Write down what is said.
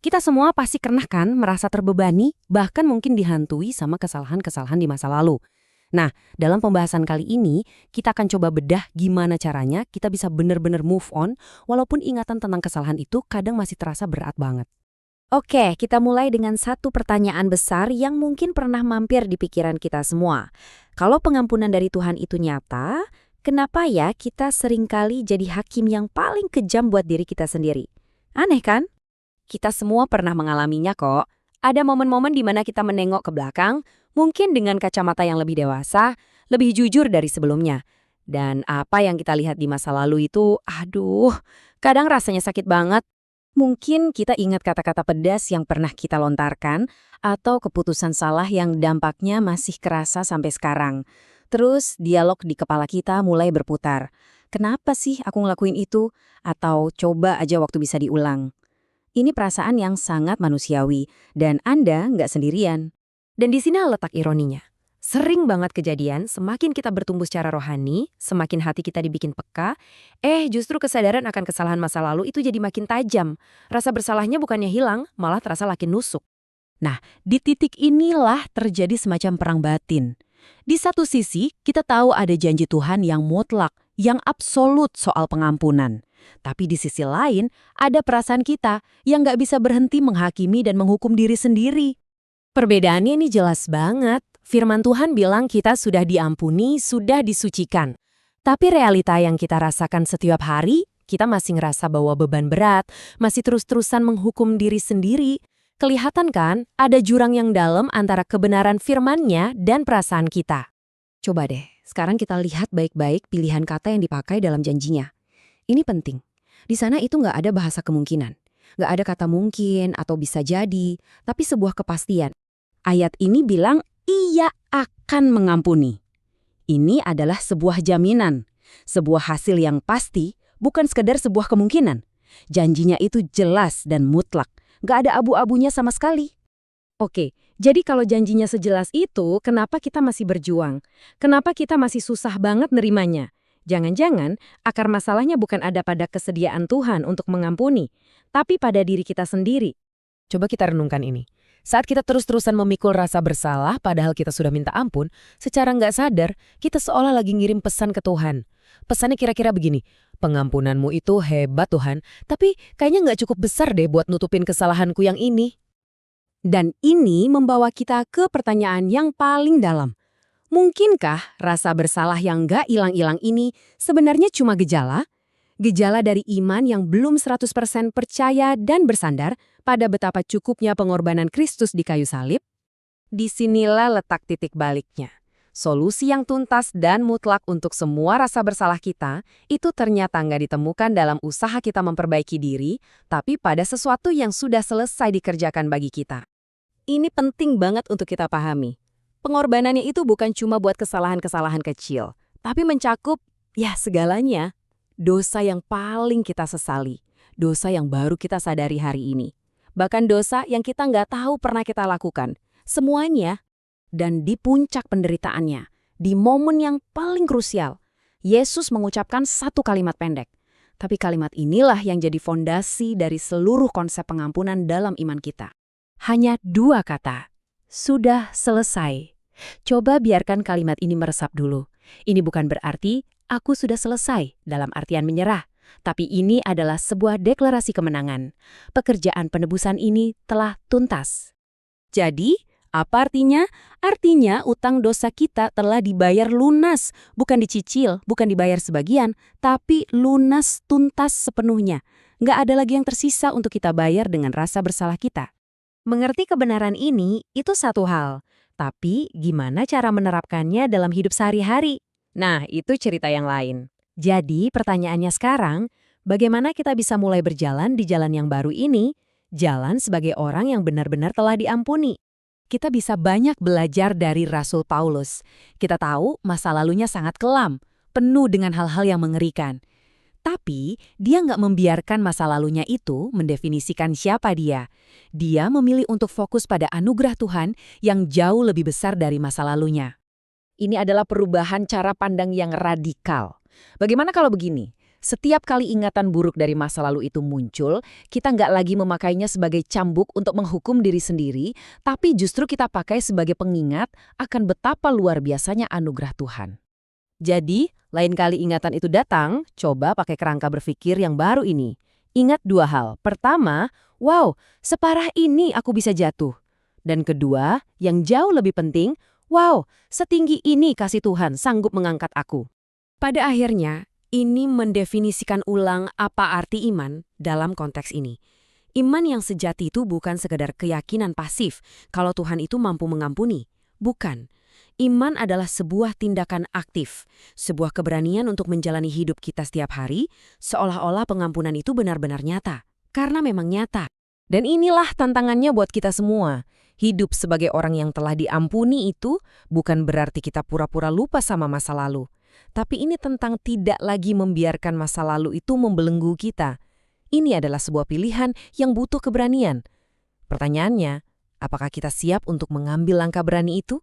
Kita semua pasti pernah kan merasa terbebani, bahkan mungkin dihantui sama kesalahan-kesalahan di masa lalu. Nah, dalam pembahasan kali ini, kita akan coba bedah gimana caranya kita bisa benar-benar move on, walaupun ingatan tentang kesalahan itu kadang masih terasa berat banget. Oke, kita mulai dengan satu pertanyaan besar yang mungkin pernah mampir di pikiran kita semua. Kalau pengampunan dari Tuhan itu nyata, kenapa ya kita seringkali jadi hakim yang paling kejam buat diri kita sendiri? Aneh kan? Kita semua pernah mengalaminya kok. Ada momen-momen di mana kita menengok ke belakang, mungkin dengan kacamata yang lebih dewasa, lebih jujur dari sebelumnya. Dan apa yang kita lihat di masa lalu itu, aduh, kadang rasanya sakit banget. Mungkin kita ingat kata-kata pedas yang pernah kita lontarkan atau keputusan salah yang dampaknya masih kerasa sampai sekarang. Terus dialog di kepala kita mulai berputar. Kenapa sih aku ngelakuin itu? Atau coba aja waktu bisa diulang. Ini perasaan yang sangat manusiawi dan Anda nggak sendirian. Dan di sini letak ironinya. Sering banget kejadian, semakin kita bertumbuh secara rohani, semakin hati kita dibikin peka, justru kesadaran akan kesalahan masa lalu itu jadi makin tajam. Rasa bersalahnya bukannya hilang, malah terasa makin nusuk. Nah, di titik inilah terjadi semacam perang batin. Di satu sisi, kita tahu ada janji Tuhan yang mutlak, yang absolut soal pengampunan. Tapi di sisi lain, ada perasaan kita yang nggak bisa berhenti menghakimi dan menghukum diri sendiri. Perbedaannya ini jelas banget. Firman Tuhan bilang kita sudah diampuni, sudah disucikan. Tapi realita yang kita rasakan setiap hari, kita masih ngerasa bawa beban berat, masih terus-terusan menghukum diri sendiri. Kelihatan kan, ada jurang yang dalam antara kebenaran firman-Nya dan perasaan kita. Coba deh, sekarang kita lihat baik-baik pilihan kata yang dipakai dalam janjinya. Ini penting. Di sana itu nggak ada bahasa kemungkinan. Nggak ada kata mungkin atau bisa jadi, tapi sebuah kepastian. Ayat ini bilang, Ia akan mengampuni. Ini adalah sebuah jaminan, sebuah hasil yang pasti, bukan sekedar sebuah kemungkinan. Janjinya itu jelas dan mutlak, nggak ada abu-abunya sama sekali. Oke, jadi kalau janjinya sejelas itu, kenapa kita masih berjuang? Kenapa kita masih susah banget nerimanya? Jangan-jangan akar masalahnya bukan ada pada kesediaan Tuhan untuk mengampuni, tapi pada diri kita sendiri. Coba kita renungkan ini. Saat kita terus-terusan memikul rasa bersalah padahal kita sudah minta ampun, secara nggak sadar, kita seolah lagi ngirim pesan ke Tuhan. Pesannya kira-kira begini, pengampunanmu itu hebat Tuhan, tapi kayaknya nggak cukup besar deh buat nutupin kesalahanku yang ini. Dan ini membawa kita ke pertanyaan yang paling dalam. Mungkinkah rasa bersalah yang nggak hilang-hilang ini sebenarnya cuma gejala? Gejala dari iman yang belum 100% percaya dan bersandar pada betapa cukupnya pengorbanan Kristus di kayu salib? Disinilah letak titik baliknya. Solusi yang tuntas dan mutlak untuk semua rasa bersalah kita itu ternyata nggak ditemukan dalam usaha kita memperbaiki diri, tapi pada sesuatu yang sudah selesai dikerjakan bagi kita. Ini penting banget untuk kita pahami. Pengorbanannya itu bukan cuma buat kesalahan-kesalahan kecil, tapi mencakup, segalanya. Dosa yang paling kita sesali, dosa yang baru kita sadari hari ini. Bahkan dosa yang kita nggak tahu pernah kita lakukan. Semuanya. Dan di puncak penderitaannya, di momen yang paling krusial, Yesus mengucapkan satu kalimat pendek. Tapi kalimat inilah yang jadi fondasi dari seluruh konsep pengampunan dalam iman kita. Hanya dua kata, sudah selesai. Coba biarkan kalimat ini meresap dulu. Ini bukan berarti aku sudah selesai dalam artian menyerah. Tapi ini adalah sebuah deklarasi kemenangan. Pekerjaan penebusan ini telah tuntas. Jadi, apa artinya? Artinya utang dosa kita telah dibayar lunas. Bukan dicicil, bukan dibayar sebagian, tapi lunas tuntas sepenuhnya. Nggak ada lagi yang tersisa untuk kita bayar dengan rasa bersalah kita. Mengerti kebenaran ini, itu satu hal. Tapi gimana cara menerapkannya dalam hidup sehari-hari? Nah, itu cerita yang lain. Jadi, pertanyaannya sekarang, bagaimana kita bisa mulai berjalan di jalan yang baru ini? Jalan sebagai orang yang benar-benar telah diampuni. Kita bisa banyak belajar dari Rasul Paulus. Kita tahu masa lalunya sangat kelam, penuh dengan hal-hal yang mengerikan. Tapi, dia nggak membiarkan masa lalunya itu mendefinisikan siapa dia. Dia memilih untuk fokus pada anugerah Tuhan yang jauh lebih besar dari masa lalunya. Ini adalah perubahan cara pandang yang radikal. Bagaimana kalau begini? Setiap kali ingatan buruk dari masa lalu itu muncul, kita nggak lagi memakainya sebagai cambuk untuk menghukum diri sendiri, tapi justru kita pakai sebagai pengingat akan betapa luar biasanya anugerah Tuhan. Jadi, lain kali ingatan itu datang, coba pakai kerangka berpikir yang baru ini. Ingat dua hal. Pertama, wow, separah ini aku bisa jatuh. Dan kedua, yang jauh lebih penting, wow, setinggi ini kasih Tuhan sanggup mengangkat aku. Pada akhirnya, ini mendefinisikan ulang apa arti iman dalam konteks ini. Iman yang sejati itu bukan sekedar keyakinan pasif kalau Tuhan itu mampu mengampuni. Bukan. Iman adalah sebuah tindakan aktif, sebuah keberanian untuk menjalani hidup kita setiap hari, seolah-olah pengampunan itu benar-benar nyata. Karena memang nyata. Dan inilah tantangannya buat kita semua. Hidup sebagai orang yang telah diampuni itu bukan berarti kita pura-pura lupa sama masa lalu. Tapi ini tentang tidak lagi membiarkan masa lalu itu membelenggu kita. Ini adalah sebuah pilihan yang butuh keberanian. Pertanyaannya, apakah kita siap untuk mengambil langkah berani itu?